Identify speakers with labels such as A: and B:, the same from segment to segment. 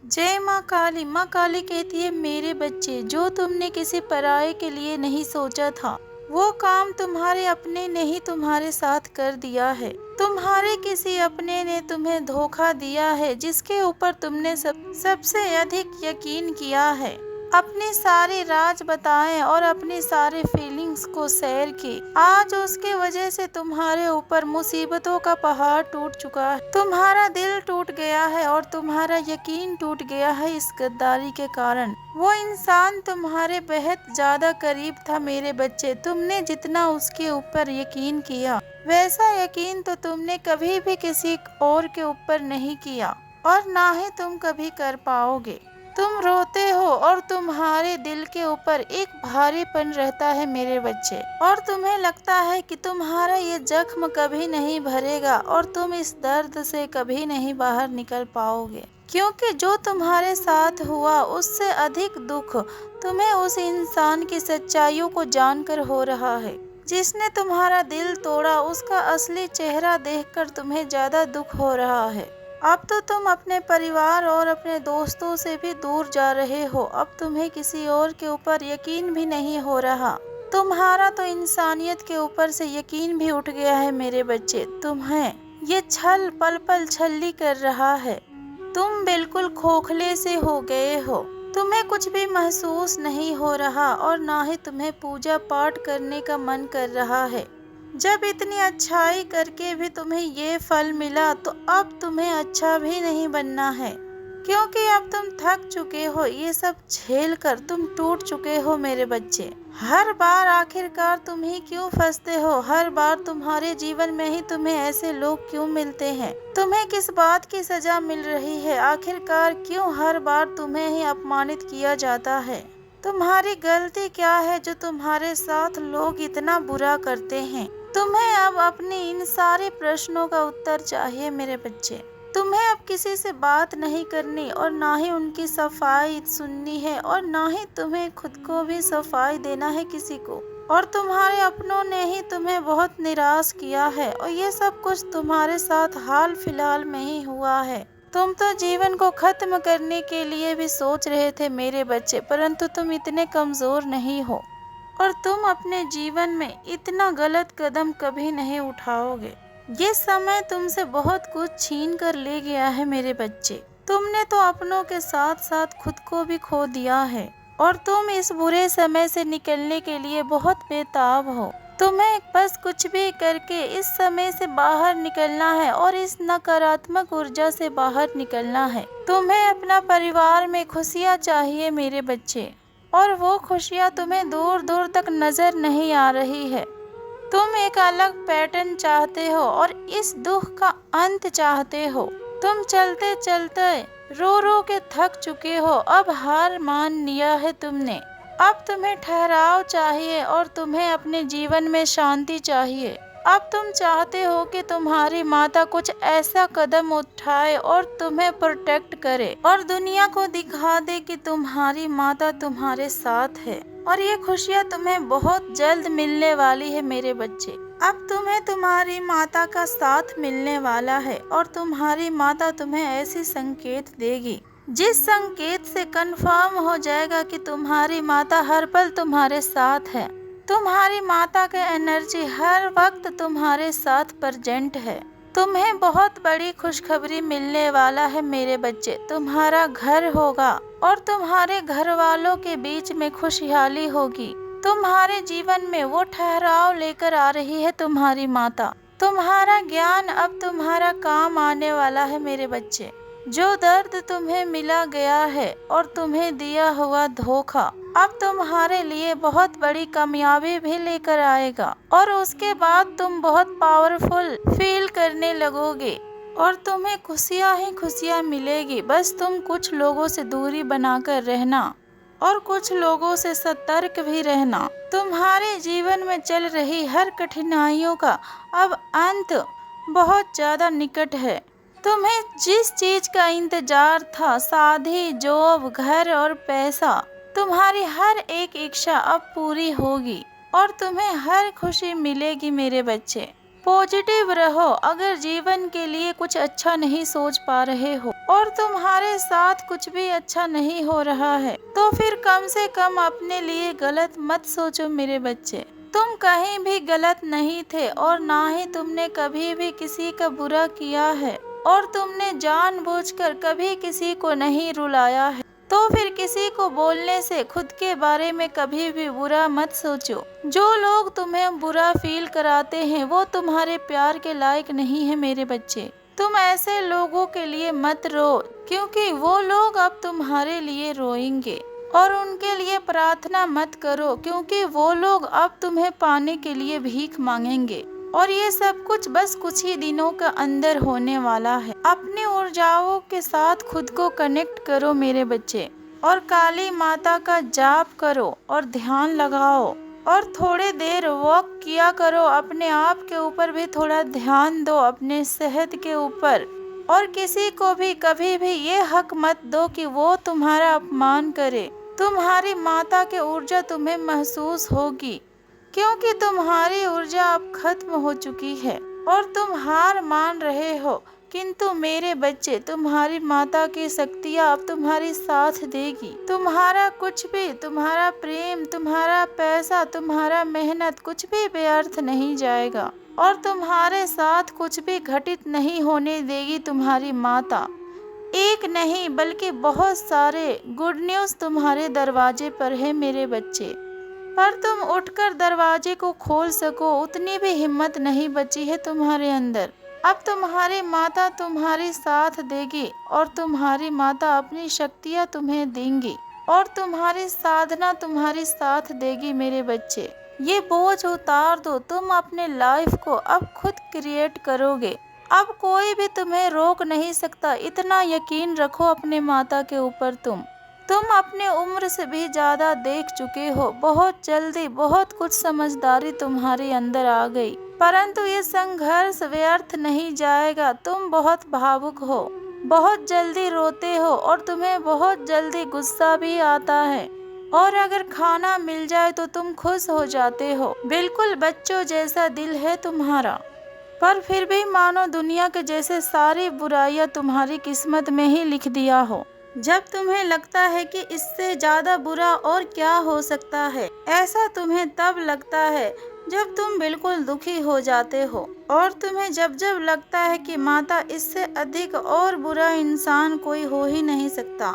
A: जय माँ काली कहती है, मेरे बच्चे, जो तुमने किसी पराये के लिए नहीं सोचा था, वो काम तुम्हारे अपने ने ही तुम्हारे साथ कर दिया है। तुम्हारे किसी अपने ने तुम्हें धोखा दिया है, जिसके ऊपर तुमने सबसे अधिक यकीन किया है। अपने सारे राज बताए और अपनी सारे फीलिंग्स को शेयर की। आज उसके वजह से तुम्हारे ऊपर मुसीबतों का पहाड़ टूट चुका है। तुम्हारा दिल टूट गया है और तुम्हारा यकीन टूट गया है इस गद्दारी के कारण। वो इंसान तुम्हारे बेहद ज्यादा करीब था मेरे बच्चे। तुमने जितना उसके ऊपर यकीन किया, वैसा यकीन तो तुमने कभी भी किसी और के ऊपर नहीं किया और ना ही तुम कभी कर पाओगे। तुम रोते हो और तुम्हारे दिल के ऊपर एक भारीपन रहता है मेरे बच्चे, और तुम्हें लगता है कि तुम्हारा ये जख्म कभी नहीं भरेगा और तुम इस दर्द से कभी नहीं बाहर निकल पाओगे, क्योंकि जो तुम्हारे साथ हुआ उससे अधिक दुख तुम्हें उस इंसान की सच्चाइयों को जानकर हो रहा है। जिसने तुम्हारा दिल तोड़ा, उसका असली चेहरा देखकर तुम्हें ज्यादा दुख हो रहा है। अब तो तुम अपने परिवार और अपने दोस्तों से भी दूर जा रहे हो। अब तुम्हें किसी और के ऊपर यकीन भी नहीं हो रहा। तुम्हारा तो इंसानियत के ऊपर से यकीन भी उठ गया है मेरे बच्चे। तुम्हें ये छल पल पल छल्ली कर रहा है। तुम बिल्कुल खोखले से हो गए हो। तुम्हें कुछ भी महसूस नहीं हो रहा और ना ही तुम्हें पूजा पाठ करने का मन कर रहा है। जब इतनी अच्छाई करके भी तुम्हें ये फल मिला, तो अब तुम्हें अच्छा भी नहीं बनना है, क्योंकि अब तुम थक चुके हो। ये सब झेल कर तुम टूट चुके हो मेरे बच्चे। हर बार आखिरकार तुम ही क्यों फंसते हो? हर बार तुम्हारे जीवन में ही तुम्हें ऐसे लोग क्यों मिलते हैं? तुम्हें किस बात की सजा मिल रही है? आखिरकार क्यों हर बार तुम्हें ही अपमानित किया जाता है? तुम्हारी गलती क्या है जो तुम्हारे साथ लोग इतना बुरा करते हैं? तुम्हें अब अपने इन सारे प्रश्नों का उत्तर चाहिए मेरे बच्चे। तुम्हें अब किसी से बात नहीं करनी और ना ही उनकी सफाई सुननी है, और ना ही तुम्हें खुद को भी सफाई देना है किसी को। और तुम्हारे अपनों ने ही तुम्हें बहुत निराश किया है, और ये सब कुछ तुम्हारे साथ हाल फिलहाल में ही हुआ है। तुम तो जीवन को खत्म करने के लिए भी सोच रहे थे मेरे बच्चे, परंतु तुम इतने कमजोर नहीं हो और तुम अपने जीवन में इतना गलत कदम कभी नहीं उठाओगे। ये समय तुमसे बहुत कुछ छीन कर ले गया है मेरे बच्चे। तुमने तो अपनों के साथ साथ खुद को भी खो दिया है, और तुम इस बुरे समय से निकलने के लिए बहुत बेताब हो। तुम्हें बस कुछ भी करके इस समय से बाहर निकलना है और इस नकारात्मक ऊर्जा से बाहर निकलना है। तुम्हें अपना परिवार में खुशियाँ चाहिए मेरे बच्चे, और वो खुशियाँ तुम्हें दूर दूर तक नजर नहीं आ रही है। तुम एक अलग पैटर्न चाहते हो और इस दुख का अंत चाहते हो। तुम चलते चलते रो रो के थक चुके हो। अब हार मान लिया है तुमने। अब तुम्हें ठहराव चाहिए और तुम्हें अपने जीवन में शांति चाहिए। अब तुम चाहते हो कि तुम्हारी माता कुछ ऐसा कदम उठाए और तुम्हें प्रोटेक्ट करे और दुनिया को दिखा दे कि तुम्हारी माता तुम्हारे साथ है, और ये खुशियाँ तुम्हें बहुत जल्द मिलने वाली है मेरे बच्चे। अब तुम्हें तुम्हारी माता का साथ मिलने वाला है, और तुम्हारी माता तुम्हें ऐसी संकेत देगी जिस संकेत से कंफर्म हो जाएगा कि तुम्हारी माता हर पल तुम्हारे साथ है। तुम्हारी माता का एनर्जी हर वक्त तुम्हारे साथ प्रेजेंट है। तुम्हें बहुत बड़ी खुशखबरी मिलने वाला है मेरे बच्चे। तुम्हारा घर होगा और तुम्हारे घर वालों के बीच में खुशहाली होगी। तुम्हारे जीवन में वो ठहराव लेकर आ रही है तुम्हारी माता। तुम्हारा ज्ञान अब तुम्हारा काम आने वाला है मेरे बच्चे। जो दर्द तुम्हें मिला गया है और तुम्हें दिया हुआ धोखा अब तुम्हारे लिए बहुत बड़ी कामयाबी भी लेकर आएगा, और उसके बाद तुम बहुत पावरफुल फील करने लगोगे और तुम्हें खुशियाँ ही खुशियाँ मिलेगी। बस तुम कुछ लोगों से दूरी बनाकर रहना और कुछ लोगों से सतर्क भी रहना। तुम्हारे जीवन में चल रही हर कठिनाइयों का अब अंत बहुत ज्यादा निकट है। तुम्हें जिस चीज का इंतजार था, शादी, जॉब, घर और पैसा, तुम्हारी हर एक इच्छा अब पूरी होगी और तुम्हें हर खुशी मिलेगी मेरे बच्चे। पॉजिटिव रहो। अगर जीवन के लिए कुछ अच्छा नहीं सोच पा रहे हो और तुम्हारे साथ कुछ भी अच्छा नहीं हो रहा है, तो फिर कम से कम अपने लिए गलत मत सोचो मेरे बच्चे। तुम कहीं भी गलत नहीं थे और ना ही तुमने कभी भी किसी का बुरा किया है, और तुमने जानबूझकर कभी किसी को नहीं रुलाया है। तो फिर किसी को बोलने से खुद के बारे में कभी भी बुरा मत सोचो। जो लोग तुम्हें बुरा फील कराते हैं वो तुम्हारे प्यार के लायक नहीं है मेरे बच्चे। तुम ऐसे लोगों के लिए मत रो, क्योंकि वो लोग अब तुम्हारे लिए रोएंगे। और उनके लिए प्रार्थना मत करो, क्योंकि वो लोग अब तुम्हें पाने के लिए भीख मांगेंगे। और ये सब कुछ बस कुछ ही दिनों के अंदर होने वाला है। अपनी ऊर्जाओं के साथ खुद को कनेक्ट करो मेरे बच्चे, और काली माता का जाप करो और ध्यान लगाओ, और थोड़े देर वॉक किया करो। अपने आप के ऊपर भी थोड़ा ध्यान दो, अपने सेहत के ऊपर। और किसी को भी कभी भी ये हक मत दो कि वो तुम्हारा अपमान करे। तुम्हारी माता की ऊर्जा तुम्हें महसूस होगी, क्योंकि तुम्हारी ऊर्जा अब खत्म हो चुकी है और तुम हार मान रहे हो। किंतु मेरे बच्चे, तुम्हारी माता की शक्तियाँ अब तुम्हारी साथ देगी। तुम्हारा कुछ भी, तुम्हारा प्रेम, तुम्हारा पैसा, तुम्हारा मेहनत कुछ भी व्यर्थ नहीं जाएगा, और तुम्हारे साथ कुछ भी घटित नहीं होने देगी तुम्हारी माता। एक नहीं बल्कि बहुत सारे गुड न्यूज़ तुम्हारे दरवाजे पर है मेरे बच्चे, पर तुम उठकर दरवाजे को खोल सको उतनी भी हिम्मत नहीं बची है तुम्हारे अंदर। अब तुम्हारी माता तुम्हारी साथ देगी, और तुम्हारी माता अपनी शक्तियाँ तुम्हें देंगी, और तुम्हारी साधना तुम्हारी साथ देगी मेरे बच्चे। ये बोझ उतार दो, तुम अपने लाइफ को अब खुद क्रिएट करोगे। अब कोई भी तुम्हें रोक नहीं सकता, इतना यकीन रखो अपने माता के ऊपर। तुम अपने उम्र से भी ज़्यादा देख चुके हो। बहुत जल्दी बहुत कुछ समझदारी तुम्हारे अंदर आ गई, परंतु ये संघर्ष व्यर्थ नहीं जाएगा। तुम बहुत भावुक हो, बहुत जल्दी रोते हो, और तुम्हें बहुत जल्दी गुस्सा भी आता है, और अगर खाना मिल जाए तो तुम खुश हो जाते हो। बिल्कुल बच्चों जैसा दिल है तुम्हारा, पर फिर भी मानो दुनिया के जैसे सारी बुराइयां तुम्हारी किस्मत में ही लिख दिया हो। जब तुम्हें लगता है कि इससे ज़्यादा बुरा और क्या हो सकता है, ऐसा तुम्हें तब लगता है जब तुम बिल्कुल दुखी हो जाते हो, और तुम्हें जब जब लगता है कि माता इससे अधिक और बुरा इंसान कोई हो ही नहीं सकता।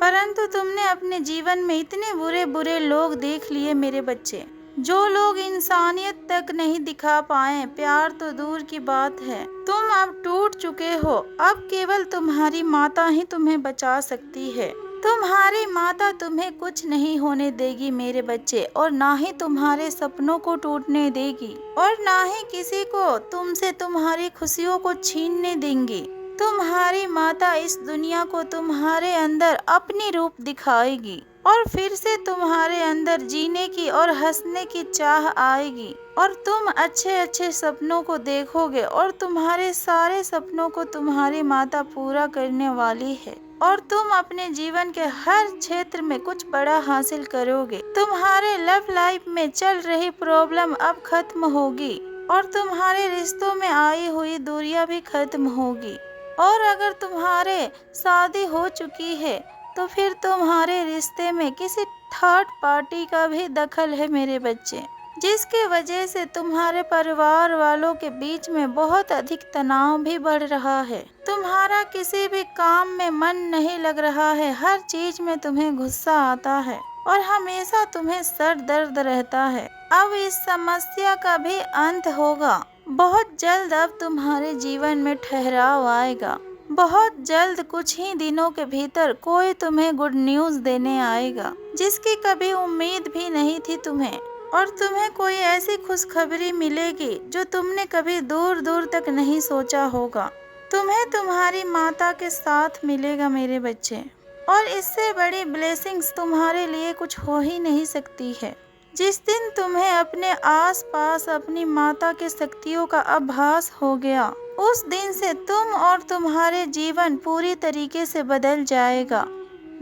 A: परंतु तुमने अपने जीवन में इतने बुरे बुरे लोग देख लिए मेरे बच्चे, जो लोग इंसानियत तक नहीं दिखा पाए, प्यार तो दूर की बात है। तुम अब टूट चुके हो, अब केवल तुम्हारी माता ही तुम्हें बचा सकती है। तुम्हारी माता तुम्हें कुछ नहीं होने देगी मेरे बच्चे, और ना ही तुम्हारे सपनों को टूटने देगी, और ना ही किसी को तुमसे तुम्हारी खुशियों को छीनने देंगी। तुम्हारी माता इस दुनिया को तुम्हारे अंदर अपनी रूप दिखाएगी, और फिर से तुम्हारे अंदर जीने की और हंसने की चाह आएगी, और तुम अच्छे अच्छे सपनों को देखोगे, और तुम्हारे सारे सपनों को तुम्हारी माता पूरा करने वाली है, और तुम अपने जीवन के हर क्षेत्र में कुछ बड़ा हासिल करोगे। तुम्हारे लव लाइफ में चल रही प्रॉब्लम अब खत्म होगी, और तुम्हारे रिश्तों में आई हुई दूरियां भी खत्म होगी। और अगर तुम्हारे शादी हो चुकी है, तो फिर तुम्हारे रिश्ते में किसी थर्ड पार्टी का भी दखल है मेरे बच्चे, जिसकी वजह से तुम्हारे परिवार वालों के बीच में बहुत अधिक तनाव भी बढ़ रहा है। तुम्हारा किसी भी काम में मन नहीं लग रहा है, हर चीज में तुम्हें गुस्सा आता है, और हमेशा तुम्हें सर दर्द रहता है। अब इस समस्या का भी अंत होगा। बहुत जल्द अब तुम्हारे जीवन में ठहराव आएगा। बहुत जल्द कुछ ही दिनों के भीतर कोई तुम्हें गुड न्यूज़ देने आएगा, जिसकी कभी उम्मीद भी नहीं थी तुम्हें। और तुम्हें कोई ऐसी खुशखबरी मिलेगी जो तुमने कभी दूर दूर तक नहीं सोचा होगा। तुम्हें तुम्हारी माता के साथ मिलेगा मेरे बच्चे, और इससे बड़ी ब्लेसिंग्स तुम्हारे लिए कुछ हो ही नहीं सकती है। जिस दिन तुम्हें अपने आसपास अपनी माता की शक्तियों का आभास हो गया, उस दिन से तुम और तुम्हारे जीवन पूरी तरीके से बदल जाएगा।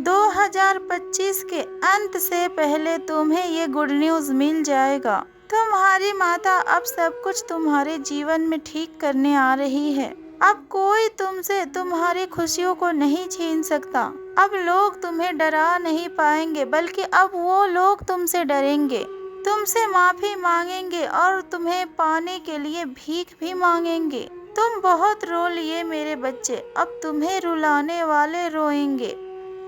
A: 2025 के अंत से पहले तुम्हें ये गुड न्यूज़ मिल जाएगा। तुम्हारी माता अब सब कुछ तुम्हारे जीवन में ठीक करने आ रही है। अब कोई तुमसे तुम्हारी खुशियों को नहीं छीन सकता। अब लोग तुम्हें डरा नहीं पाएंगे, बल्कि अब वो लोग तुमसे डरेंगे, तुमसे माफी मांगेंगे और तुम्हें पाने के लिए भीख भी मांगेंगे। तुम बहुत रो लिए मेरे बच्चे, अब तुम्हें रुलाने वाले रोएंगे।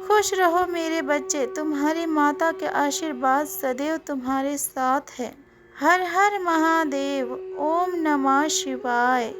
A: खुश रहो मेरे बच्चे, तुम्हारी माता के आशीर्वाद सदैव तुम्हारे साथ है। हर हर महादेव। ओम नमः शिवाय।